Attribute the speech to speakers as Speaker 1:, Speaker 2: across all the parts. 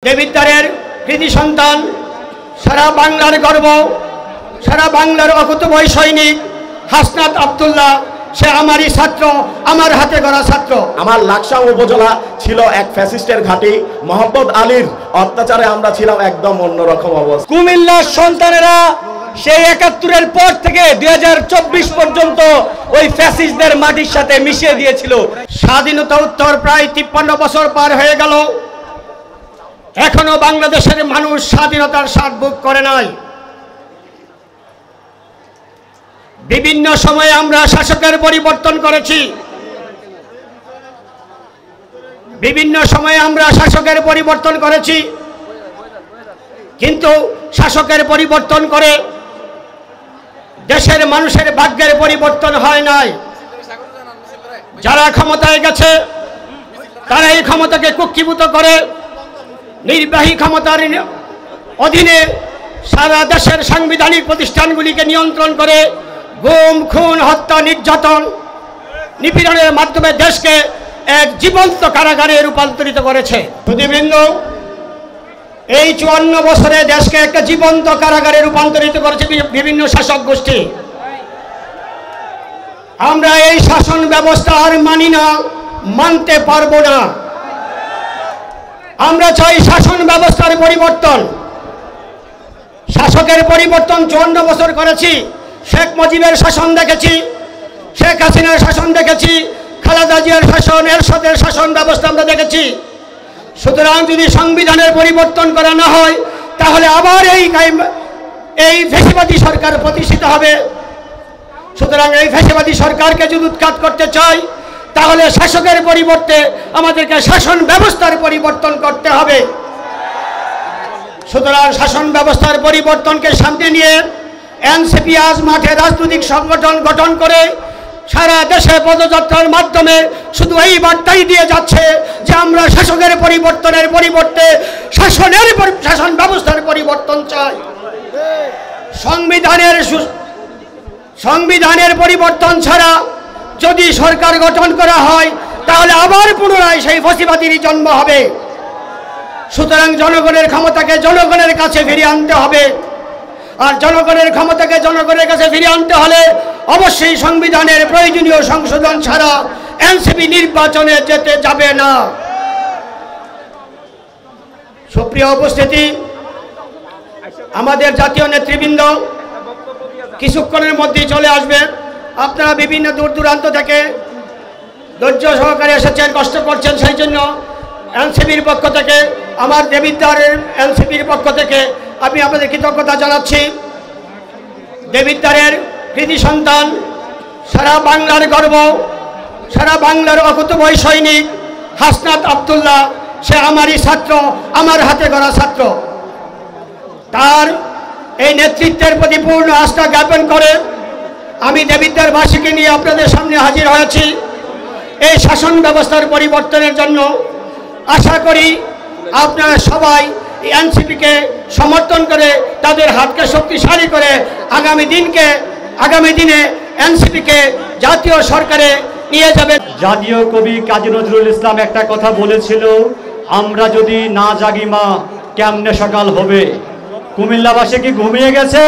Speaker 1: দেবিদ্বারের কৃতি সন্তান, সারা বাংলার গর্ব, সারা বাংলার অকুতোভয় সৈনিক হাসনাত আব্দুল্লাহ, সে আমারই ছাত্র, আমার হাতে গড়া ছাত্র।
Speaker 2: আমার লাকসাম উপজেলা ছিল এক ফ্যাসিস্টের ঘাঁটি। মোহাম্মদ আলীর অত্যাচারে আমরা ছিলাম একদম অন্যরকম অবস্থা।
Speaker 1: কুমিল্লার সন্তানেরা সেই ৭১-এর পর থেকে ২০২৪ পর্যন্ত ওই ফ্যাসিস্টদের মাটির সাথে মিশিয়ে দিয়েছিল। স্বাধীনতা উত্তর প্রায় ৫৩ বছর পার হয়ে গেল, এখনো বাংলাদেশের মানুষ স্বাধীনতার স্বাদ ভোগ করে নাই। বিভিন্ন সময়ে আমরা শাসকের পরিবর্তন করেছি, কিন্তু শাসকের পরিবর্তন করে দেশের মানুষের ভাগ্যের পরিবর্তন হয় নাই। যারা ক্ষমতায় গেছে তারা এই ক্ষমতাকে কুক্ষিভূত করে নির্বাহী ক্ষমতার অধীনে সারা দেশের সাংবিধানিক প্রতিষ্ঠানগুলিকে নিয়ন্ত্রণ করে গুম, খুন, হত্যা, নির্যাতন, নিপীড়নের মাধ্যমে দেশকে এক জীবন্ত কারাগারে রূপান্তরিত করেছে। সুধীবৃন্দ, এই ৫৪ বছরে দেশকে একটা জীবন্ত কারাগারে রূপান্তরিত করেছে বিভিন্ন শাসক গোষ্ঠী। আমরা এই শাসন ব্যবস্থা আর মানি না, মানতে পারবো না। আমরা চাই শাসন ব্যবস্থার পরিবর্তন। শাসকের পরিবর্তন ৫৪ বছর করেছি। শেখ মুজিবের শাসন দেখেছি, শেখ হাসিনার শাসন দেখেছি, খালেদা জিয়ার শাসন, এরশাদের শাসন ব্যবস্থা আমরা দেখেছি। সুতরাং যদি সংবিধানের পরিবর্তন করা না হয় তাহলে আবার এই ফ্যাসিবাদী সরকার প্রতিষ্ঠিত হবে। সুতরাং এই ফ্যাসিবাদী সরকারকে যদি উৎখাত করতে চাই তাহলে শাসকের পরিবর্তে আমাদেরকে শাসন ব্যবস্থার পরিবর্তন করতে হবে। সুতরাং শাসন ব্যবস্থার পরিবর্তনকে সামনে নিয়ে এনসিপি আজ মাঠে রাজনৈতিক সংগঠন গঠন করে সারা দেশে পদযাত্রার মাধ্যমে শুধু এই বার্তাই দিয়ে যাচ্ছে যে আমরা শাসকের পরিবর্তনের পরিবর্তে শাসন ব্যবস্থার পরিবর্তন চাই। সংবিধানের পরিবর্তন ছাড়া যদি সরকার গঠন করা হয় তাহলে আবার পুনরায় সেই ফ্যাসিবাদীরই জন্ম হবে। সুতরাং জনগণের ক্ষমতাকে জনগণের কাছে ফিরিয়ে আনতে হবে, আর জনগণের ক্ষমতাকে জনগণের কাছে ফিরিয়ে আনতে হলে অবশ্যই সংবিধানের প্রয়োজনীয় সংশোধন ছাড়া এনসিপি নির্বাচনে যেতে যাবে না। সুপ্রিয় উপস্থিতি, আমাদের জাতীয় নেতৃবৃন্দ কিছুক্ষণের মধ্যেই চলে আসবে। আপনারা বিভিন্ন দূর দূরান্ত থেকে ধৈর্য সহকারে এসেছেন, কষ্ট করছেন, সেই জন্য এনসিপির পক্ষ থেকে, আমার দেবিদ্বারের এনসিপির পক্ষ থেকে আমি আপনাদের কৃতজ্ঞতা জানাচ্ছি। দেবিদ্বারের কৃতি সন্তান, সারা বাংলার গর্ব, সারা বাংলার অকুতোভয় সৈনিক হাসনাত আব্দুল্লাহ, সে আমারই ছাত্র, আমার হাতে গড়া ছাত্র। তার এই নেতৃত্বের প্রতি পূর্ণ আস্থা জ্ঞাপন করে আমি দেবিদ্বারবাসীকে নিয়ে আপনাদের সামনে হাজির হয়েছি এই শাসন ব্যবস্থার পরিবর্তনের জন্য। আশা করি আপনারা সবাই এনসিপিকে সমর্থন করে তাদের হাতকে শক্তিশালী করে আগামী দিনে এনসিপিকে জাতীয় সরকারে নিয়ে যাবেন।
Speaker 3: জাতীয় কবি কাজী নজরুল ইসলাম একটা কথা বলেছিল, আমরা যদি না জাগি মা কেমনে সকাল হবে। কুমিল্লাবাসী কি ঘুমিয়ে গেছে?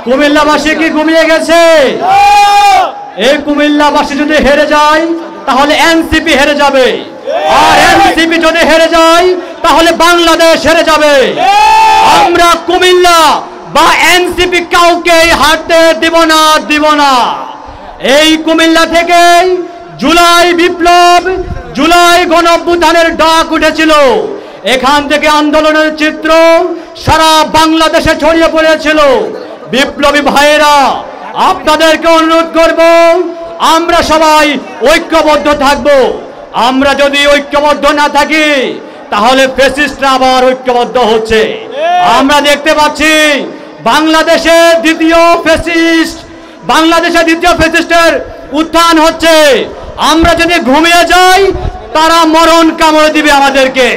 Speaker 3: কুমিল্লাবাসী কি ঘুমিয়ে গেছে? এই কুমিল্লাবাসী যদি হেরে যায় তাহলে এনসিপি হেরে যাবে, আর এনসিপি যদি হেরে যায় তাহলে বাংলাদেশ হেরে যাবে। আমরা কুমিল্লা বা এনসিপি কাউকে হারতে দিব না। এই কুমিল্লা থেকে জুলাই বিপ্লব, জুলাই গণঅভ্যুত্থানের ডাক উঠেছিল। এখান থেকে আন্দোলনের চিত্র সারা বাংলাদেশে ছড়িয়ে পড়েছিল। বিপ্লবী ভাইয়েরা, আপনাদেরকে অনুরোধ করব, আমরা সবাই ঐক্যবদ্ধ থাকব। আমরা যদি ঐক্যবদ্ধ না থাকি তাহলে ফ্যাসিস্টরা আবার ঐক্যবদ্ধ হচ্ছে। আমরা দেখতে পাচ্ছি বাংলাদেশের দ্বিতীয় ফ্যাসিস্টের উত্থান হচ্ছে। আমরা যদি ঘুমিয়ে যাই তারা মরণ কামড়ে দিবে আমাদেরকে।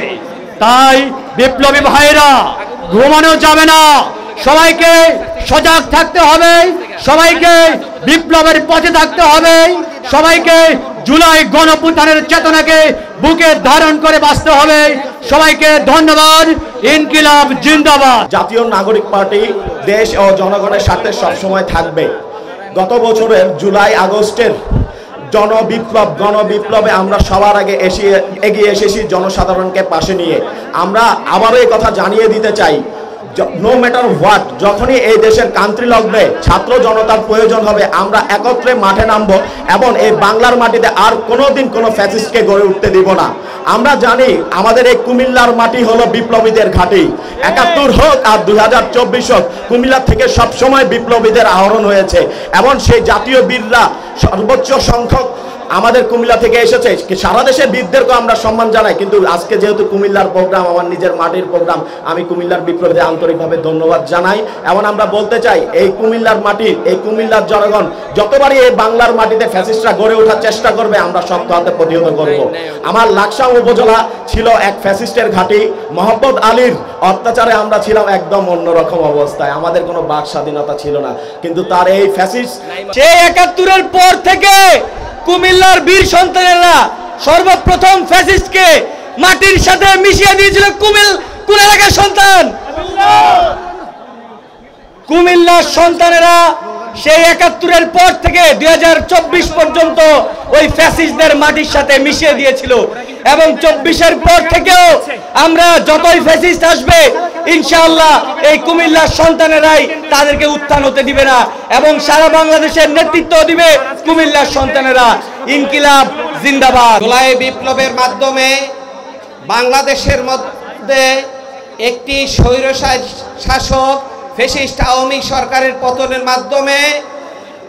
Speaker 3: তাই বিপ্লবী ভাইরা, ঘুমানো যাবে না, সবাইকে সজাগ থাকতে হবে, সবাইকে বিপ্লবের পথে থাকতে হবে, সবাইকে জুলাই গণঅভ্যুত্থানের চেতনাকে বুকে ধারণ করে বাঁচতে হবে। সবাইকে ধন্যবাদ। ইনকিলাব জিন্দাবাদ।
Speaker 2: জাতীয় নাগরিক পার্টি দেশ ও জনগণের সাথে সবসময় থাকবে। গত বছরের জুলাই আগস্টের গণবিপ্লবে আমরা সবার আগে এগিয়ে এসেছি জনসাধারণকে পাশে নিয়ে। আমরা আবারও এই কথা জানিয়ে দিতে চাই, নো ম্যাটার হোয়াট, যখনই এই দেশের কান্ট্রি লগ্নে ছাত্র জনতার প্রয়োজন হবে আমরা একত্রে মাঠে নামবো এবং এই বাংলার মাটিতে আর কোনোদিন কোনো ফ্যাসিস্টকে গড়ে উঠতে দিব না। আমরা জানি আমাদের এই কুমিল্লার মাটি হলো বিপ্লবীদের ঘাঁটি। ৭১ হোক আর ২০২৪ হোক, কুমিল্লা থেকে সবসময় বিপ্লবীদের আহরণ হয়েছে এবং সেই জাতীয় বীররা সর্বোচ্চ সংখ্যক আমাদের কুমিল্লা থেকে এসেছে। সারা দেশে বীরদেরকে আমরা সম্মান জানাই, কিন্তু আজকে যেহেতু কুমিল্লার প্রোগ্রাম, আমার নিজের মাটির প্রোগ্রাম, আমি কুমিল্লার বিপ্লবীদের আন্তরিকভাবে ধন্যবাদ জানাই। এবং আমরা বলতে চাই এই কুমিল্লার মাটির, এই কুমিল্লার জনগণ যতবারই এই বাংলার মাটিতে ফ্যাসিস্টরা গড়ে ওঠার চেষ্টা করবে আমরা শক্ত হাতে প্রতিহত করব। আমার লাকসাম উপজেলা ছিল এক ফ্যাসিস্টের ঘাঁটি। মোহাম্মদ আলীর অত্যাচারে আমরা ছিলাম একদম অন্যরকম অবস্থায়, আমাদের কোনো বাক স্বাধীনতা ছিল না, কিন্তু তার এই ফ্যাসিস্ট
Speaker 4: সেই ৭১-এর পর থেকে কুমিল্লার বীর সন্তানেরা সর্বপ্রথম ফ্যাসিস্টকে মাটির সাথে মিশিয়ে দিয়েছিল কোন এলাকার সন্তান? কুমিল্লার সন্তানেরা সেই ৭১-এর পর থেকে ২০২৪ পর্যন্ত ওই ফ্যাসিস্টদের মাটির সাথে মিশিয়ে দিয়েছিল এবং ২৪-এর পর থেকেও আমরা যতই ফ্যাসিস্ট আসবে ইনশাআল্লাহ এই কুমিল্লার সন্তানেরাই তাদেরকে উত্থান হতে দিবে না এবং সারা বাংলাদেশের নেতৃত্ব দিবে কুমিল্লার সন্তানেরা। ইনকিলাব জিন্দাবাদ।
Speaker 5: জুলাই বিপ্লবের মাধ্যমে বাংলাদেশের মধ্যে একটি স্বৈরশাসক ফ্যাসিস্ট আওয়ামী সরকারের পতনের মাধ্যমে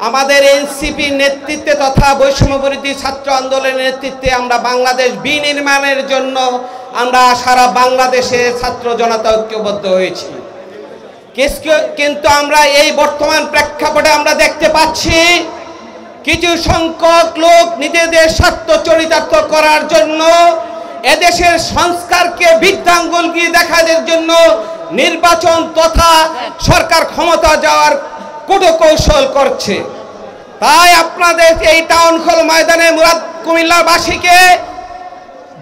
Speaker 5: আমাদের এনসিপির নেতৃত্বে তথা বৈষম্যবিরোধী ছাত্র আন্দোলনের নেতৃত্বে আমরা বাংলাদেশ বিনির্মাণের জন্য আমরা সারা বাংলাদেশে ছাত্র জনতা ঐক্যবদ্ধ হয়েছি। কিন্তু আমরা এই বর্তমান প্রেক্ষাপটে আমরা দেখতে পাচ্ছি কিছু সংখ্যক লোক নিজেদের স্বার্থ চরিতার্থ করার জন্য এদেশের সংস্কারকে বৃদ্ধাঙ্গুল দিয়ে দেখানোর জন্য নির্বাচন তথা সরকার ক্ষমতা যাওয়ার কূটকৌশল করছে। তাই আপনাদের এই টাউন হল ময়দানে কুমিল্লাবাসীকে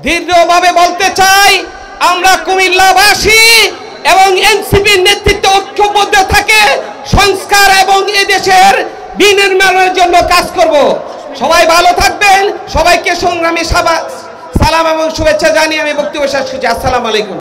Speaker 5: দৃঢ়ভাবে বলতে চাই, আমরা কুমিল্লাবাসী এবং এনসিপির নেতৃত্বে ঐক্যবদ্ধ থাকে সংস্কার এবং এদেশের বিনির্মাণের জন্য কাজ করব। সবাই ভালো থাকবেন। সবাইকে সংগ্রামী সালাম এবং শুভেচ্ছা জানিয়ে আমি বক্তব্য শেষ করছি। আসসালামু আলাইকুম।